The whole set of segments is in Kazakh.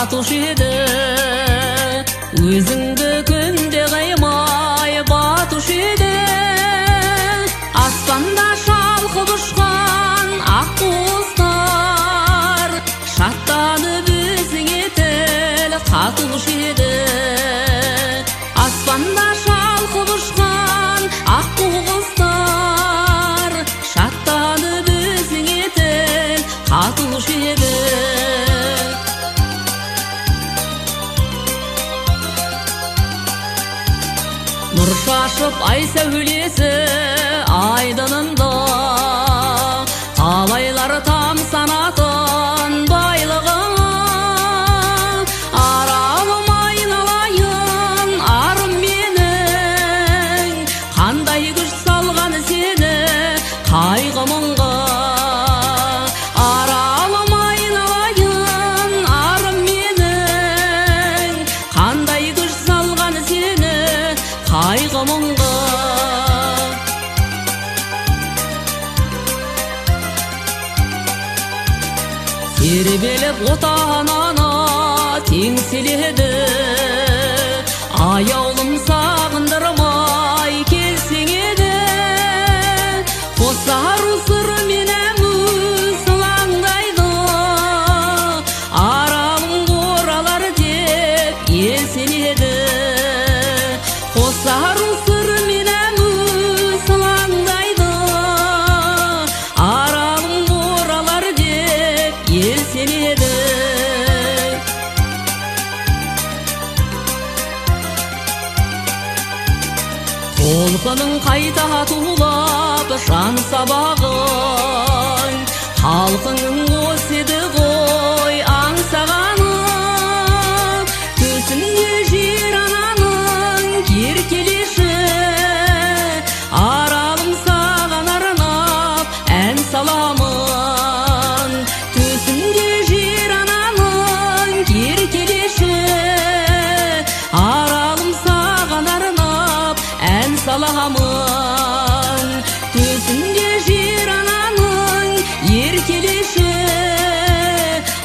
татушы еді, өзіңді күнде қаймай батушы еді. Аспанда шалқып ұшқан ақ құстар, шаттанып өзіңе тіл қатушы еді. Аспанда шалқып ұшқан ақ құстар, шаттанып өзіңе тіл қатушы еді. Нұр шашып ай сәулесі айдынында, талайлар тамсанатын байлығыңа. Аралым айналайын арым менің, қандай күш салған сені қайғы мұңға. Аралым айналайын арым менің, қандай күш салған сені қайғы мұңға. Тербеліп отанына теңселеді, аяулым сағындырмай келсең еді. Қосар ұсыр менің сылаңдайды, аралың оралар деп елсенеді. Қосар ұсыр менің сылаңдайды, аралың оралар деп елсенеді. Толқының қайта тулап жан сабағын, халқыңның осы еді ғой аңсағаны. Төсінде жер ананың еркелеші, аралым саған арнап ән саламын. Төсінде жер ананың еркелеші, аралым саған арнап ән саламын. Төсінде жер ананың еркелеші,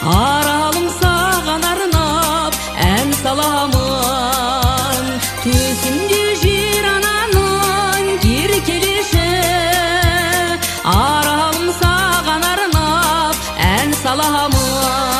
аралым саған арнап ән саламын. Төсінде жер ананың еркелеші, аралым саған арнап ән саламын.